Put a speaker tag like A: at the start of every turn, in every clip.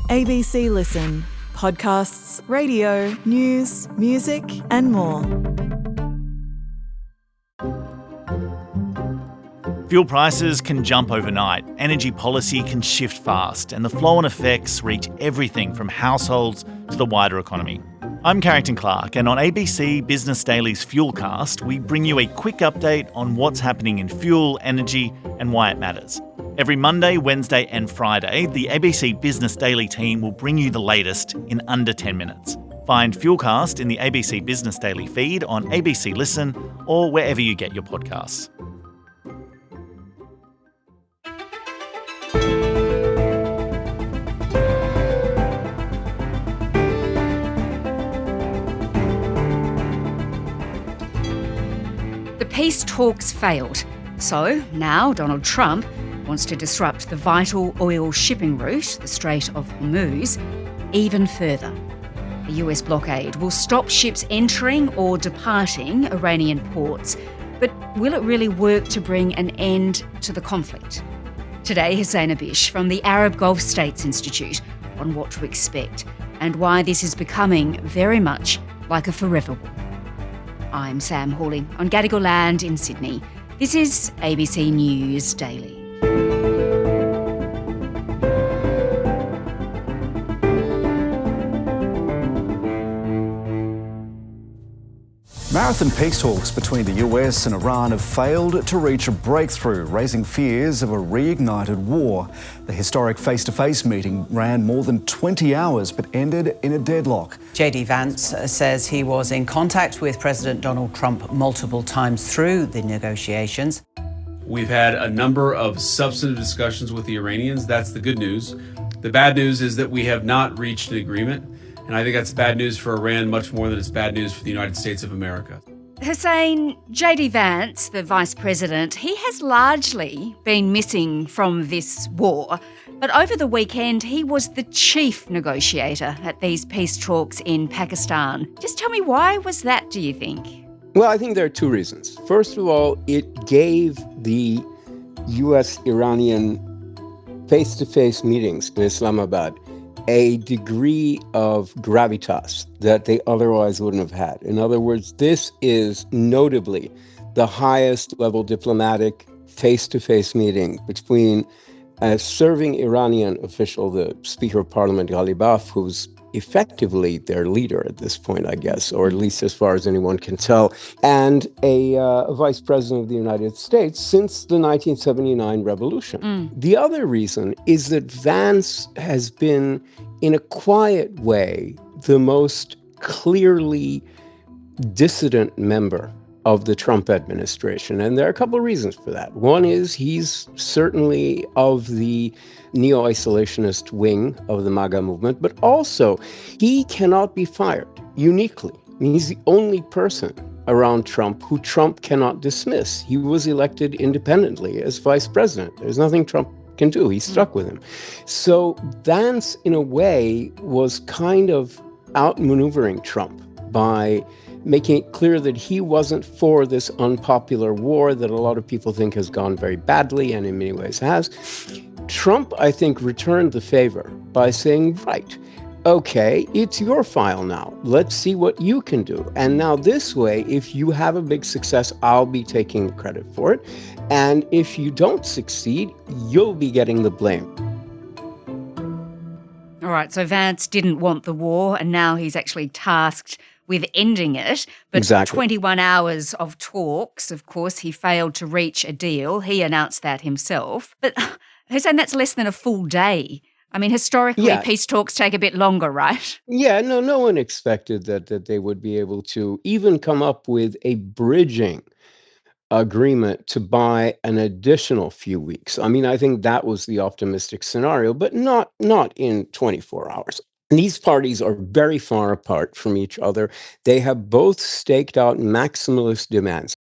A: ABC Listen. Podcasts, radio, news, music, and more.
B: Fuel prices can jump overnight, energy policy can shift fast, and the flow-on effects reach everything from households to the wider economy. I'm Carrington Clark, and on ABC Business Daily's Fuelcast, we bring you a quick update on what's happening in fuel, energy, and why it matters. Every Monday, Wednesday, and Friday, the ABC Business Daily team will bring you the latest in under 10 minutes. Find Fuelcast in the ABC Business Daily feed on ABC Listen or wherever you get your podcasts.
C: The peace talks failed. So now Donald Trump wants to disrupt the vital oil shipping route, the Strait of Hormuz, even further. The US blockade will stop ships entering or departing Iranian ports, but will it really work to bring an end to the conflict? Today, Hussein Ibish from the Arab Gulf States Institute on what to expect and why this is becoming very much like a forever war. I'm Sam Hawley on Gadigal land in Sydney. This is ABC News Daily.
D: Marathon peace talks between the US and Iran have failed to reach a breakthrough, raising fears of a reignited war. The historic face-to-face meeting ran more than 20 hours but ended in a deadlock.
E: JD Vance says he was in contact with President Donald Trump multiple times through the negotiations.
F: We've had a number of substantive discussions with the Iranians. That's the good news. The bad news is that we have not reached an agreement. And I think that's bad news for Iran much more than it's bad news for the United States of America.
C: Hussein, JD Vance, the Vice President, he has largely been missing from this war. But over the weekend, he was the chief negotiator at these peace talks in Pakistan. Just tell me, why was that, do you think?
G: Well, I think there are two reasons. First of all, it gave the US-Iranian face-to-face meetings in Islamabad a degree of gravitas that they otherwise wouldn't have had. In other words, this is notably the highest level diplomatic face-to-face meeting between a serving Iranian official, the Speaker of Parliament, Ghalibaf, who's effectively their leader at this point, I guess, or at least as far as anyone can tell, and a vice president of the United States since the 1979 revolution. The other reason is that Vance has been, in a quiet way, the most clearly dissident member of the Trump administration. And there are a couple of reasons for that. One is he's certainly of the neo-isolationist wing of the MAGA movement, but also he cannot be fired uniquely. I mean, he's the only person around Trump who Trump cannot dismiss. He was elected independently as vice president. There's nothing Trump can do. He's stuck with him. So Vance, in a way, was kind of outmaneuvering Trump by making it clear that he wasn't for this unpopular war that a lot of people think has gone very badly and in many ways has. Trump, I think, returned the favor by saying, right, okay, it's your file now. Let's see what you can do. And now this way, if you have a big success, I'll be taking the credit for it. And if you don't succeed, you'll be getting the blame.
C: All right, so Vance didn't want the war, and now he's actually tasked with ending it. But
G: Exactly.
C: 21 hours of talks, of course, he failed to reach a deal. He announced that himself. But Hussein, that's less than a full day. I mean, historically, peace talks take a bit longer, right?
G: Yeah, no one expected that they would be able to even come up with a bridging agreement to buy an additional few weeks. I mean, I think that was the optimistic scenario, but not in 24 hours. These parties are very far apart from each other. They have both staked out maximalist demands.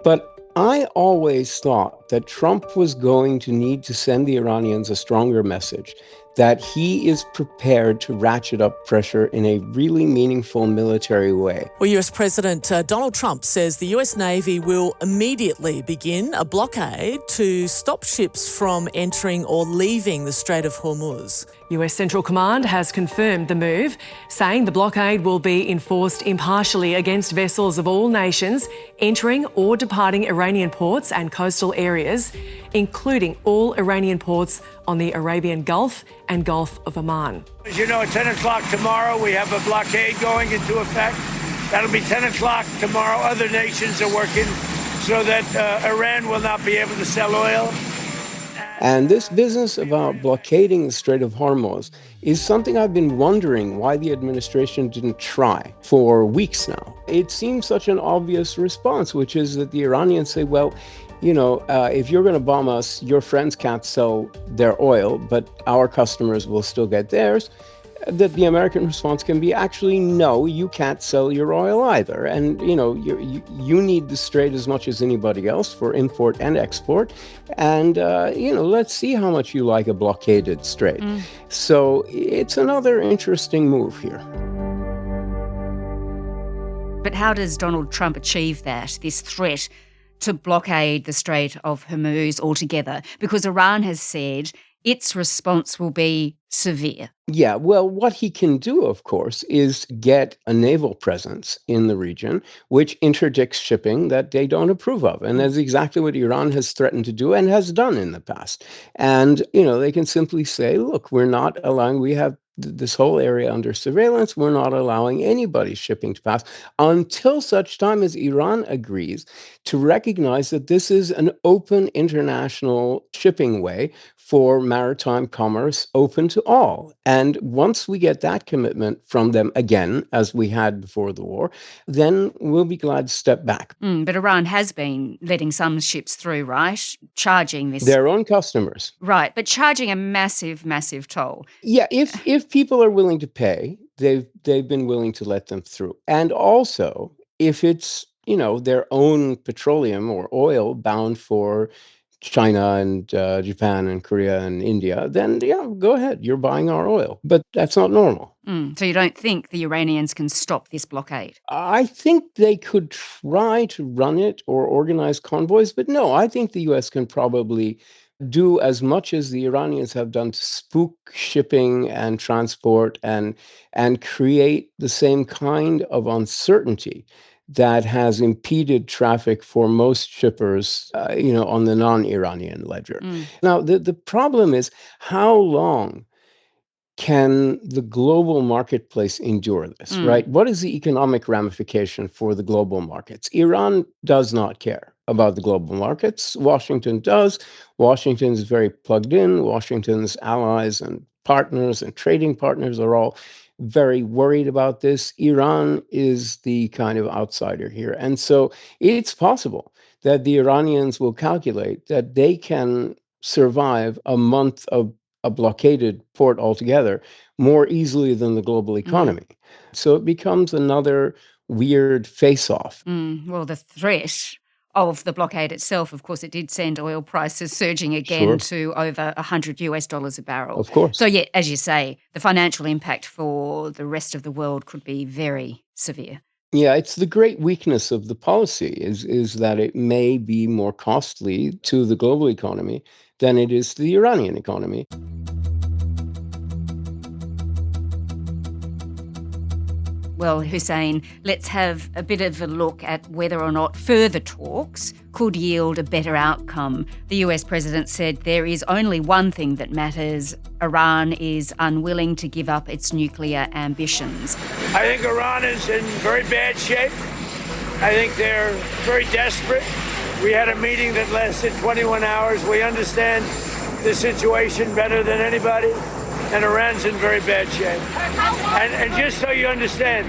G: But I always thought that Trump was going to need to send the Iranians a stronger message that he is prepared to ratchet up pressure in a really meaningful military way.
H: Well, US President Donald Trump says the US Navy will immediately begin a blockade to stop ships from entering or leaving the Strait of Hormuz.
I: US Central Command has confirmed the move, saying the blockade will be enforced impartially against vessels of all nations entering or departing Iranian ports and coastal areas, including all Iranian ports on the Arabian Gulf and Gulf of Oman.
J: As you know, at 10 o'clock tomorrow, we have a blockade going into effect. That'll be 10 o'clock tomorrow. Other nations are working so that Iran will not be able to sell oil.
G: And this business about blockading the Strait of Hormuz is something I've been wondering why the administration didn't try for weeks now. It seems such an obvious response, which is that the Iranians say, well, if you're going to bomb us, your friends can't sell their oil, but our customers will still get theirs. That the American response can be, actually, no, you can't sell your oil either. And, you need the strait as much as anybody else for import and export. And, let's see how much you like a blockaded strait. So it's another interesting move here.
C: But how does Donald Trump achieve that, this threat to blockade the Strait of Hormuz altogether? Because Iran has said its response will be severe.
G: Yeah, well, what he can do, of course, is get a naval presence in the region, which interdicts shipping that they don't approve of. And that's exactly what Iran has threatened to do and has done in the past. And, they can simply say, look, we're not allowing, we have this whole area under surveillance. We're not allowing anybody's shipping to pass until such time as Iran agrees to recognize that this is an open international shipping way for maritime commerce open to all. And once we get that commitment from them again, as we had before the war, then we'll be glad to step back.
C: But Iran has been letting some ships through, right? Charging this.
G: Their own customers.
C: Right, but charging a massive, massive toll.
G: Yeah, if people are willing to pay, they've been willing to let them through. And also, if it's, their own petroleum or oil bound for China and Japan and Korea and India, then go ahead, you're buying our oil. But that's not normal.
C: So you don't think the Iranians can stop this blockade?
G: I think they could try to run it or organize convoys, but no, I think the U.S. can probably do as much as the Iranians have done to spook shipping and transport and create the same kind of uncertainty that has impeded traffic for most shippers, on the non-Iranian ledger. Now, the problem is, how long can the global marketplace endure this, right? What is the economic ramification for the global markets? Iran does not care about the global markets. Washington does. Washington is very plugged in. Washington's allies and partners and trading partners are all very worried about this. Iran is the kind of outsider here. And so it's possible that the Iranians will calculate that they can survive a month of a blockaded port altogether more easily than the global economy. So it becomes another weird face-off.
C: Well, the threat of the blockade itself, of course, it did send oil prices surging again to over $100 a barrel.
G: Of course.
C: So, yeah, as you say, the financial impact for the rest of the world could be very severe.
G: Yeah, it's the great weakness of the policy is that it may be more costly to the global economy than it is to the Iranian economy.
C: Well, Hussein, let's have a bit of a look at whether or not further talks could yield a better outcome. The US president said there is only one thing that matters. Iran is unwilling to give up its nuclear ambitions.
J: I think Iran is in very bad shape. I think they're very desperate. We had a meeting that lasted 21 hours. We understand the situation better than anybody. And Iran's in very bad shape. And just so you understand,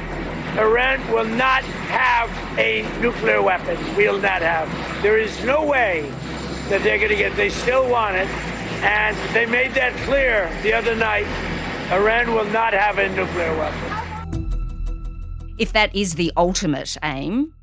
J: Iran will not have a nuclear weapon. Will not have. There is no way that they're going to get. They still want it. And they made that clear the other night. Iran will not have a nuclear weapon.
C: If that is the ultimate aim,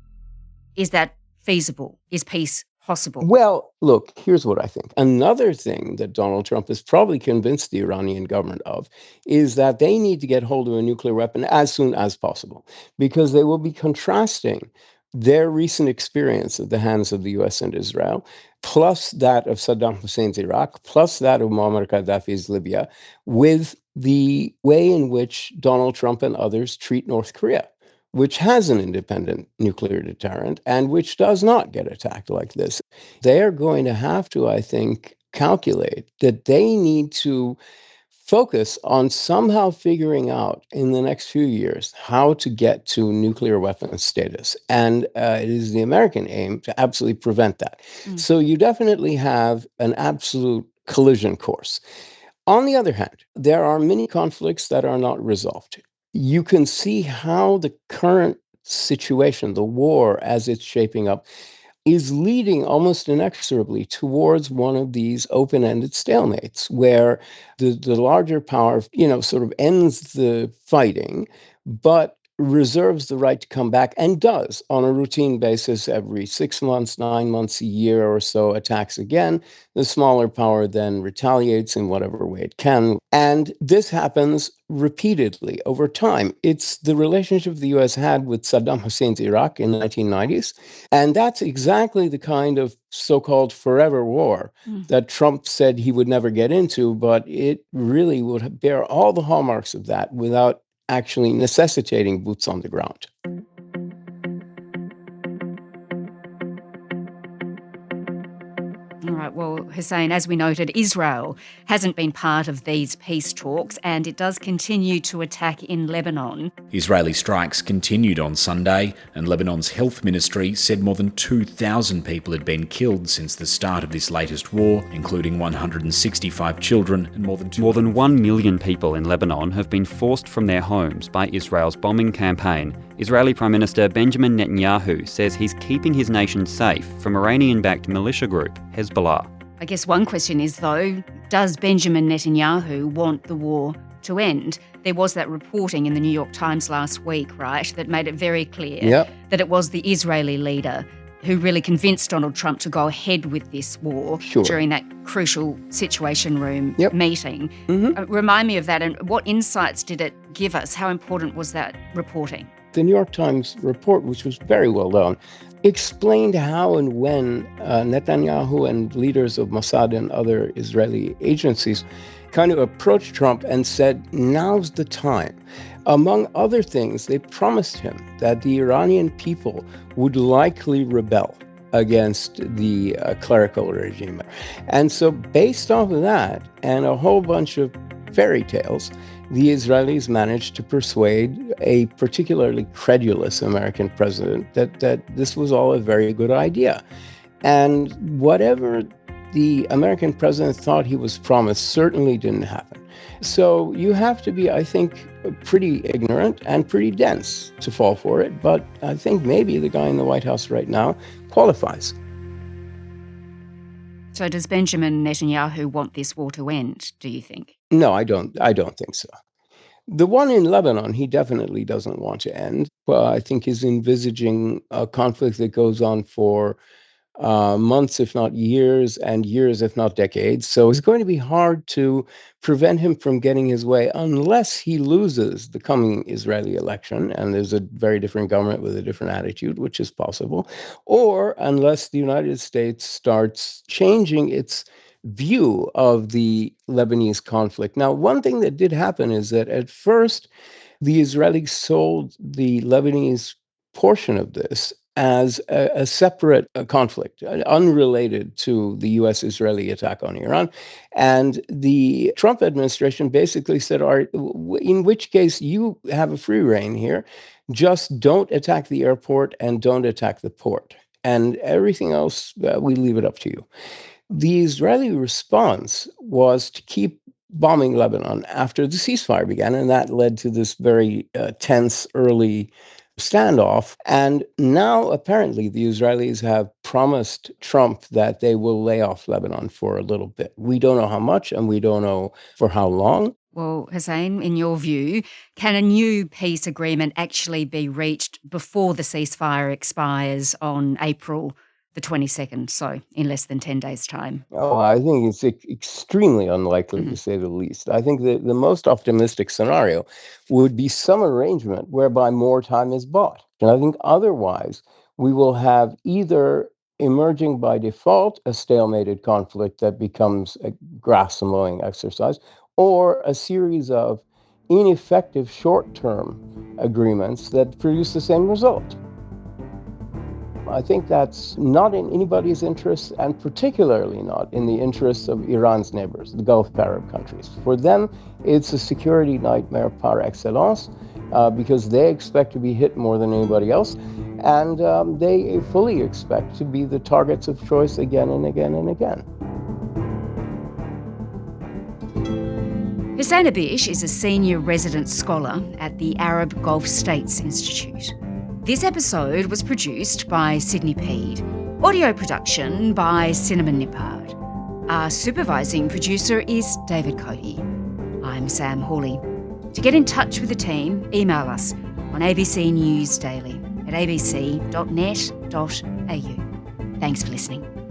C: is that feasible? Is peace possible?
G: Well, look, here's what I think. Another thing that Donald Trump has probably convinced the Iranian government of is that they need to get hold of a nuclear weapon as soon as possible, because they will be contrasting their recent experience at the hands of the US and Israel, plus that of Saddam Hussein's Iraq, plus that of Muammar Gaddafi's Libya, with the way in which Donald Trump and others treat North Korea, which has an independent nuclear deterrent and which does not get attacked like this. They're going to have to, I think, calculate that they need to focus on somehow figuring out in the next few years how to get to nuclear weapons status. And it is the American aim to absolutely prevent that. So you definitely have an absolute collision course. On the other hand, there are many conflicts that are not resolved. You can see how the current situation, the war as it's shaping up, is leading almost inexorably towards one of these open-ended stalemates where the larger power, sort of ends the fighting, but reserves the right to come back, and does on a routine basis every 6 months, 9 months, a year or so, attacks again. The smaller power then retaliates in whatever way it can. And this happens repeatedly over time. It's the relationship the US had with Saddam Hussein's Iraq in the 1990s. And that's exactly the kind of so-called forever war that Trump said he would never get into, but it really would bear all the hallmarks of that without actually necessitating boots on the ground.
C: All right, well, Hussein, as we noted, Israel hasn't been part of these peace talks and it does continue to attack in Lebanon.
K: Israeli strikes continued on Sunday, and Lebanon's health ministry said more than 2,000 people had been killed since the start of this latest war, including 165 children and more than
L: 1 million people in Lebanon have been forced from their homes by Israel's bombing campaign. Israeli Prime Minister Benjamin Netanyahu says he's keeping his nation safe from Iranian-backed militia group Hezbollah.
C: I guess one question is, though, does Benjamin Netanyahu want the war to end? There was that reporting in the New York Times last week, right, that made it very clear that it was the Israeli leader who really convinced Donald Trump to go ahead with this war during that crucial Situation Room meeting. Remind me of that, and what insights did it give us? How important was that reporting?
G: The New York Times report, which was very well done, explained how and when Netanyahu and leaders of Mossad and other Israeli agencies kind of approached Trump and said, now's the time. Among other things, they promised him that the Iranian people would likely rebel against the clerical regime. And so based off of that and a whole bunch of fairy tales, the Israelis managed to persuade a particularly credulous American president that this was all a very good idea. And whatever the American president thought he was promised certainly didn't happen. So you have to be, I think, pretty ignorant and pretty dense to fall for it. But I think maybe the guy in the White House right now qualifies.
C: So does Benjamin Netanyahu want this war to end, do you think?
G: No, I don't think so. The one in Lebanon, he definitely doesn't want to end. Well, I think he's envisaging a conflict that goes on for months, if not years, and years, if not decades. So it's going to be hard to prevent him from getting his way unless he loses the coming Israeli election and there's a very different government with a different attitude, which is possible, or unless the United States starts changing its view of the Lebanese conflict. Now, one thing that did happen is that at first, the Israelis sold the Lebanese portion of this as a separate conflict, unrelated to the US-Israeli attack on Iran. And the Trump administration basically said, all right, in which case you have a free rein here, just don't attack the airport and don't attack the port. And everything else, we leave it up to you. The Israeli response was to keep bombing Lebanon after the ceasefire began, and that led to this very tense early standoff. And now, apparently, the Israelis have promised Trump that they will lay off Lebanon for a little bit. We don't know how much, and we don't know for how long.
C: Well, Hussein, in your view, can a new peace agreement actually be reached before the ceasefire expires on April the 22nd, so in less than 10 days' time?
G: Oh, I think it's extremely unlikely, to say the least. I think that the most optimistic scenario would be some arrangement whereby more time is bought. And I think otherwise, we will have either emerging by default a stalemated conflict that becomes a grass and mowing exercise, or a series of ineffective short-term agreements that produce the same result. I think that's not in anybody's interest, and particularly not in the interests of Iran's neighbors, the Gulf Arab countries. For them, it's a security nightmare par excellence, because they expect to be hit more than anybody else, and they fully expect to be the targets of choice again and again and again.
C: Hussein Ibish is a senior resident scholar at the Arab Gulf States Institute. This episode was produced by Sydney Peed. Audio production by Cinnamon Nippard. Our supervising producer is David Cohey. I'm Sam Hawley. To get in touch with the team, email us on ABC News Daily at abc.net.au. Thanks for listening.